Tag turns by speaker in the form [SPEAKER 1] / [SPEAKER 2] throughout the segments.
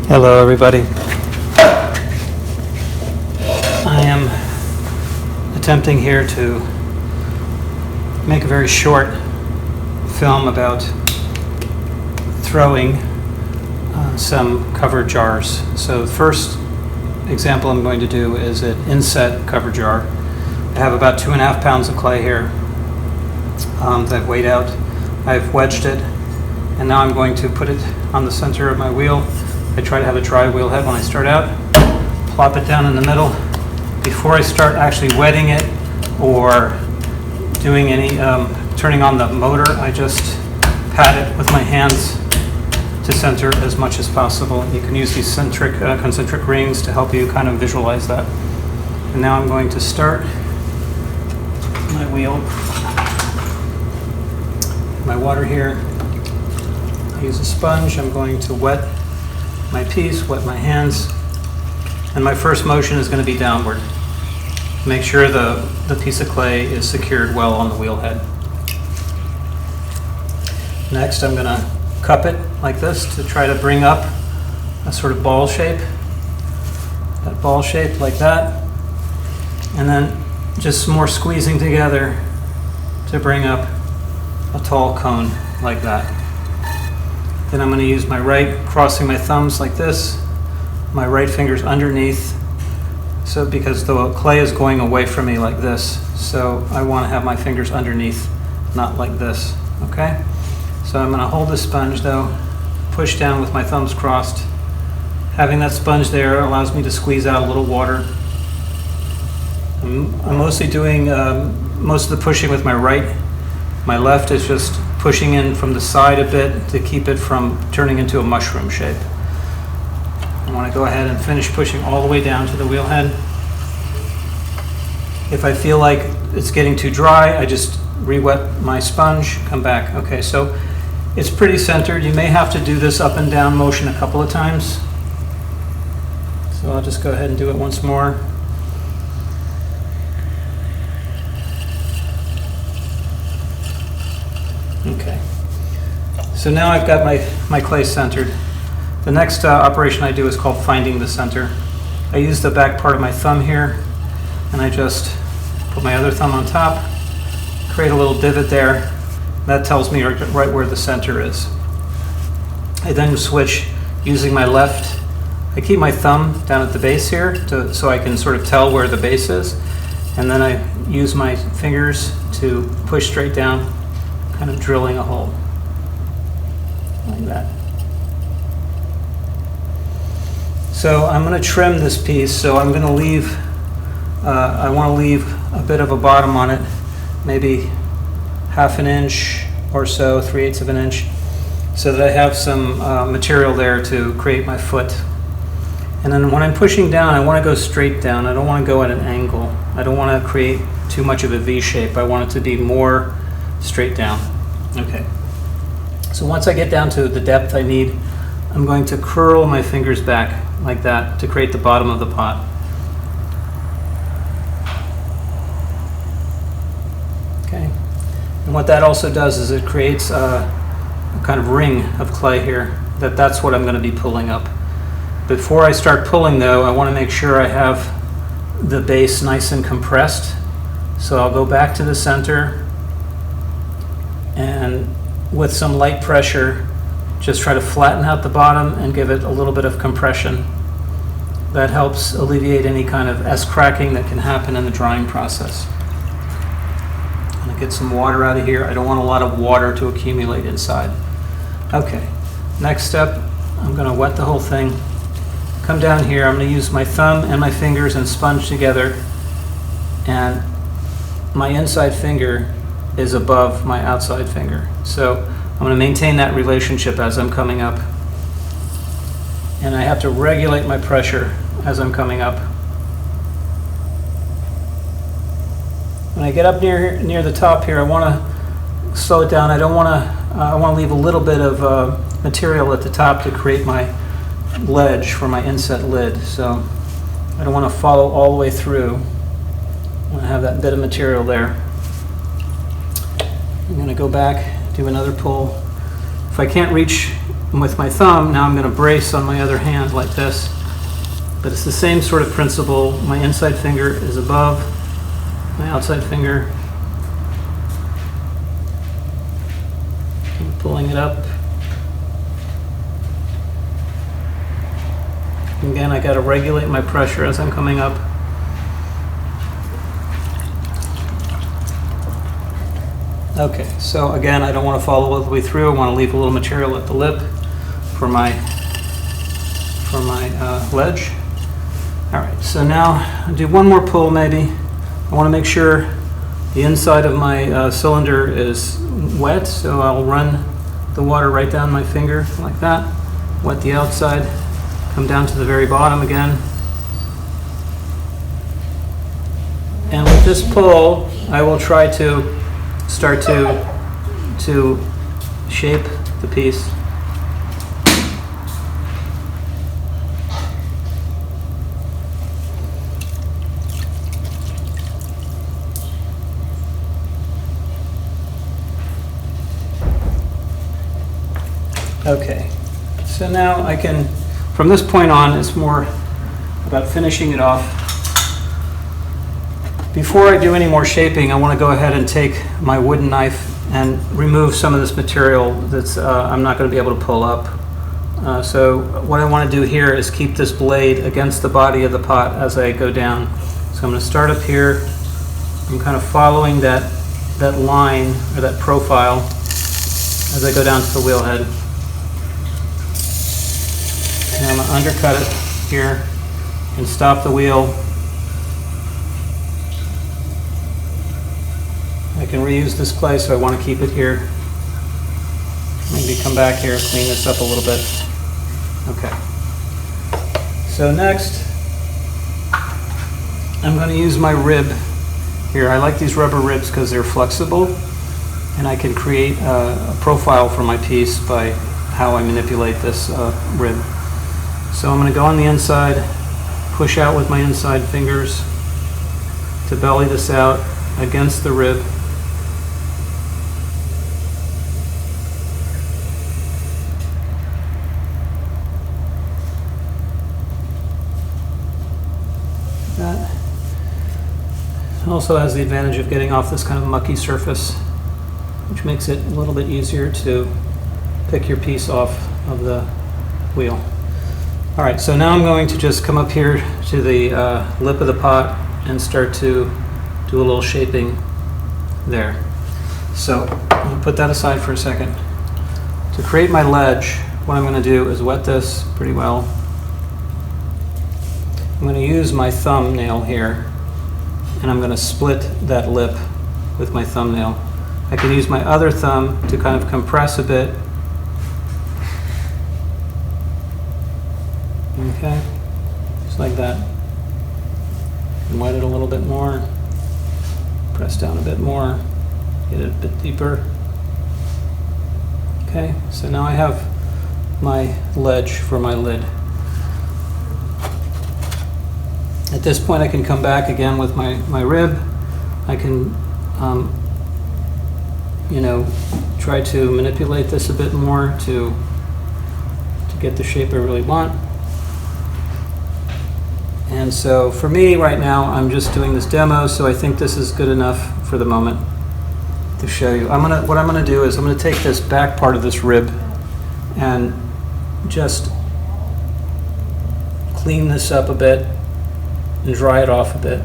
[SPEAKER 1] Hello everybody. I am attempting here to make a very short film about throwing some cover jars. So the first example I'm going to do is an inset cover jar. I have about 2.5 pounds of clay here that I've weighed out. I've wedged it, and now I'm going to put it on the center of my wheel. I try to have a dry wheel head when I start out, plop it down in the middle. Before I start actually wetting it or doing any turning on the motor, I just pat it with my hands to center as much as possible. You can use these concentric rings to help you kind of visualize that. And now I'm going to start my wheel. My water here. I use a sponge. I'm going to wet my piece, wet my hands, and my first motion is going to be downward. Make sure the piece of clay is secured well on the wheel head. Next, I'm going to cup it like this to try to bring up a sort of ball shape. That ball shape like that. And then just some more squeezing together to bring up a tall cone like that. Then I'm going to use my right, crossing my thumbs like this, my right finger's underneath, so because the clay is going away from me like this, so I want to have my fingers underneath, not like this, okay? So I'm going to hold the sponge though, push down with my thumbs crossed. Having that sponge there allows me to squeeze out a little water. I'm mostly doing most of the pushing with my right. My left is just pushing in from the side a bit to keep it from turning into a mushroom shape. I want to go ahead and finish pushing all the way down to the wheel head. If I feel like it's getting too dry, I just re-wet my sponge, come back. Okay, so it's pretty centered. You may have to do this up and down motion a couple of times. So I'll just go ahead and do it once more. Okay, so now I've got my clay centered. The next operation I do is called finding the center. I use the back part of my thumb here, and I just put my other thumb on top, create a little divot there. That tells me right where the center is. I then switch using my left. I keep my thumb down at the base here so I can sort of tell where the base is, and then I use my fingers to push straight down, kind of drilling a hole like that. So I'm going to trim this piece, so I'm going to leave, I want to leave a bit of a bottom on it, maybe 1/2 inch or so, 3/8 of an inch, so that I have some material there to create my foot. And then when I'm pushing down, I want to go straight down. I don't want to go at an angle. I don't want to create too much of a V shape. I want it to be more straight down. Okay. So once I get down to the depth I need, I'm going to curl my fingers back like that to create the bottom of the pot. Okay. And what that also does is it creates a kind of ring of clay here. That's what I'm going to be pulling up. Before I start pulling though, I want to make sure I have the base nice and compressed. So I'll go back to the center, and with some light pressure, just try to flatten out the bottom and give it a little bit of compression. That helps alleviate any kind of S-cracking that can happen in the drying process. I'm going to get some water out of here. I don't want a lot of water to accumulate inside. Okay, next step, I'm going to wet the whole thing. Come down here, I'm going to use my thumb and my fingers and sponge together, and my inside finger is above my outside finger. So I'm going to maintain that relationship as I'm coming up. And I have to regulate my pressure as I'm coming up. When I get up near the top here, I want to slow it down. I want to leave a little bit of material at the top to create my ledge for my inset lid. So I don't want to follow all the way through. I want to have that bit of material there. I'm going to go back, do another pull. If I can't reach And with my thumb, now I'm going to brace on my other hand like this. But it's the same sort of principle. My inside finger is above my outside finger. I'm pulling it up. Again, I got to regulate my pressure as I'm coming up. Okay, so again, I don't want to follow all the way through. I want to leave a little material at the lip for my ledge. All right, so now I'll do one more pull maybe. I want to make sure the inside of my cylinder is wet, so I'll run the water right down my finger like that. Wet the outside, come down to the very bottom again. And with this pull, I will try to start to shape the piece. Okay, so now I can, from this point on, it's more about finishing it off. Before I do any more shaping, I want to go ahead and take my wooden knife and remove some of this material that's I'm not going to be able to pull up. So what I want to do here is keep this blade against the body of the pot as I go down. So I'm going to start up here. I'm kind of following that line or that profile as I go down to the wheel head. And I'm going to undercut it here and stop the wheel. I can reuse this clay, so I want to keep it here. Maybe come back here, clean this up a little bit. Okay. So next, I'm going to use my rib here. I like these rubber ribs because they're flexible, and I can create a profile for my piece by how I manipulate this rib. So I'm going to go on the inside, push out with my inside fingers to belly this out against the rib. That also has the advantage of getting off this kind of mucky surface, which makes it a little bit easier to pick your piece off of the wheel. All right, so now I'm going to just come up here to the lip of the pot and start to do a little shaping there. So I'm going to put that aside for a second. To create my ledge, what I'm going to do is wet this pretty well. I'm going to use my thumbnail here, and I'm going to split that lip with my thumbnail. I can use my other thumb to kind of compress a bit. Okay, just like that. And wet it a little bit more. Press down a bit more. Get it a bit deeper. Okay, so now I have my ledge for my lid. At this point, I can come back again with my rib. I can, try to manipulate this a bit more to get the shape I really want. And so for me right now, I'm just doing this demo, so I think this is good enough for the moment to show you. What I'm gonna do is I'm gonna take this back part of this rib and just clean this up a bit and dry it off a bit,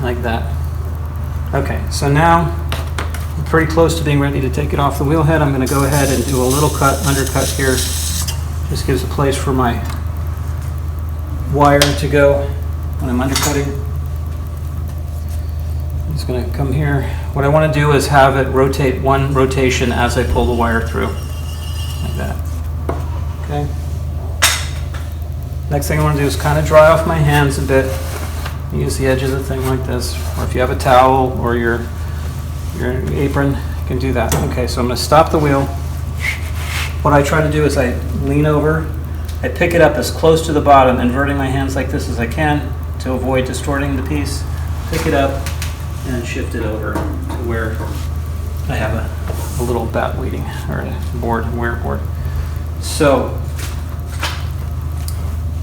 [SPEAKER 1] like that. Okay, so now I'm pretty close to being ready to take it off the wheel head. I'm gonna go ahead and do a little undercut here. This gives a place for my wire to go when I'm undercutting. I'm just going to come here. What I want to do is have it rotate one rotation as I pull the wire through, like that. Okay. Next thing I want to do is kind of dry off my hands a bit. Use the edge of the thing like this, or if you have a towel or your apron, you can do that. Okay, so I'm going to stop the wheel. What I try to do is I lean over. I pick it up as close to the bottom, inverting my hands like this as I can to avoid distorting the piece. Pick it up and shift it over to where I have a little bat waiting, or a board, wear board. So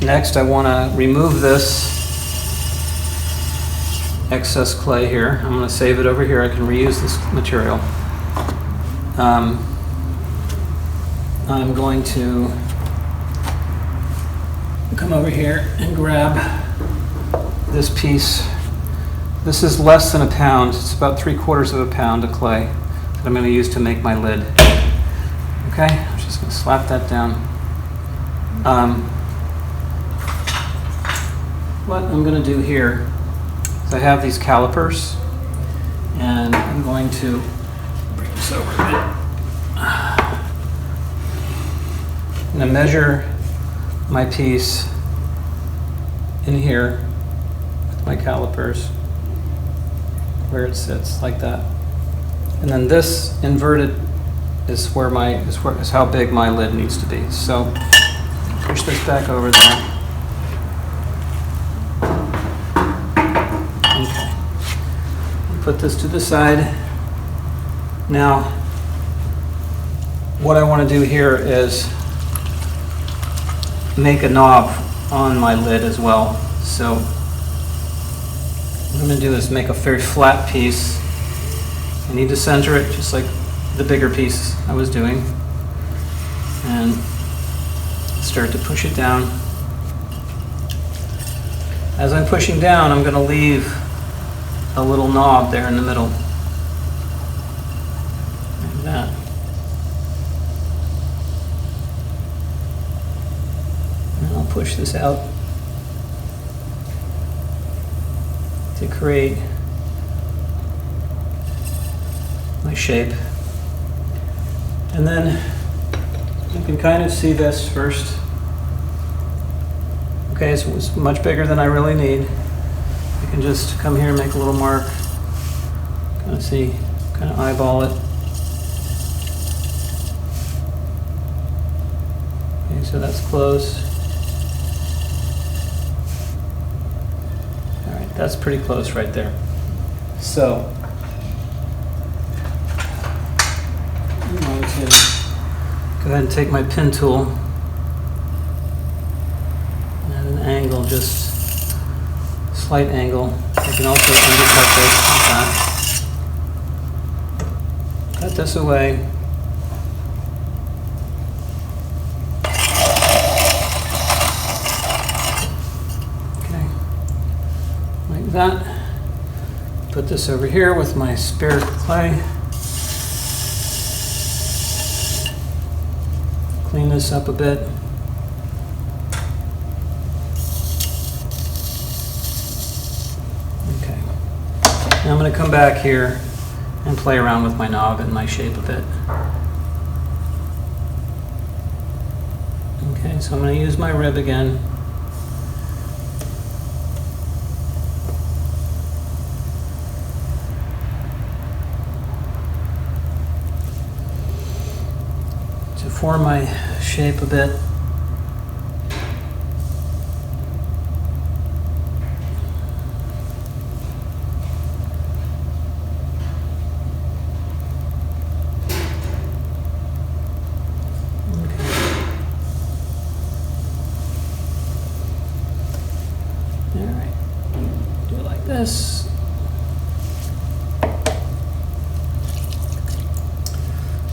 [SPEAKER 1] next I want to remove this excess clay here. I'm going to save it over here. I can reuse this material. I'm going to come over here and grab this piece. This is less than a pound. It's about 3/4 of a pound of clay that I'm going to use to make my lid. Okay, I'm just going to slap that down. What I'm going to do here is I have these calipers, and I'm going to bring this over a bit. I'm going to measure my piece in here with my calipers where it sits, like that. And then this inverted is how big my lid needs to be. So push this back over there. Okay. Put this to the side. Now, what I want to do here is make a knob on my lid as well. So what I'm going to do is make a very flat piece. I need to center it just like the bigger piece I was doing, and start to push it down. As I'm pushing down, I'm going to leave a little knob there in the middle, like that. And I'll push this out to create my shape. And then you can kind of see this first. Okay, so it's much bigger than I really need. I can just come here and make a little mark. Kind of see, kind of eyeball it. Okay, so that's close. All right, that's pretty close right there. So I'm going to go ahead and take my pin tool and at an angle, just slight angle. I can also undercut this like that. Cut this away. Okay, like that. Put this over here with my spare clay. Clean this up a bit. Okay. Now I'm going to come back here and play around with my knob and my shape a bit. Okay, so I'm going to use my rib again. To form my shape a bit. This.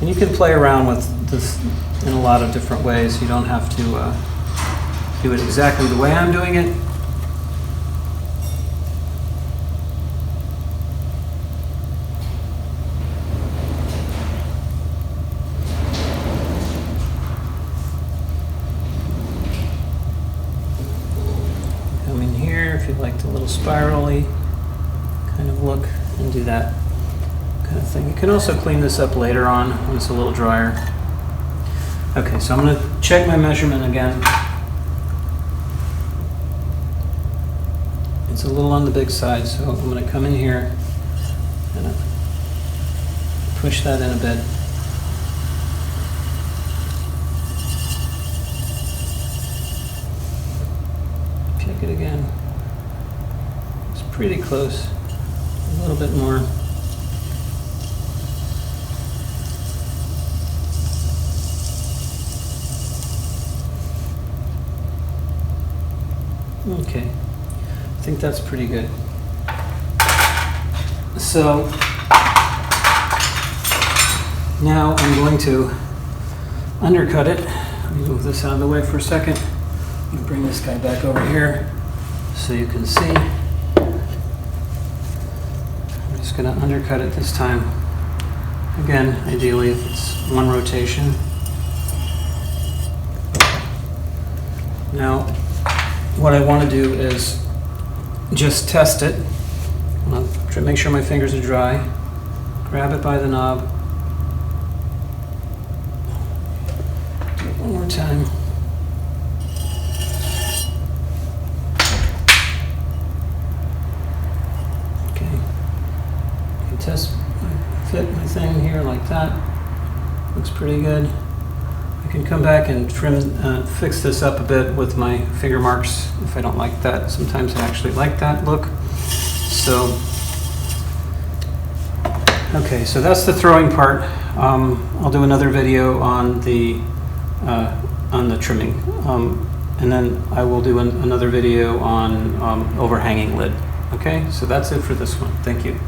[SPEAKER 1] And you can play around with this in a lot of different ways. You don't have to do it exactly the way I'm doing it. Come in here if you like the little spirally kind of look and do that kind of thing. You can also clean this up later on when it's a little drier. Okay, so I'm going to check my measurement again. It's a little on the big side, so I'm going to come in here and push that in a bit. Check it again. It's pretty close. A little bit more. Okay, I think that's pretty good. So now I'm going to undercut it. Let me move this out of the way for a second. I'm gonna bring this guy back over here so you can see. I'm just gonna undercut it this time. Again, ideally if it's one rotation. Now, what I want to do is just test it. I'll make sure my fingers are dry. Grab it by the knob. Do it one more time. Okay. I can fit my thing here like that. Looks pretty good. I can come back and fix this up a bit with my finger marks if I don't like that. Sometimes I actually like that look. So, okay, so that's the throwing part. I'll do another video on the trimming, and then I will do another video on overhanging lid. Okay, so that's it for this one. Thank you.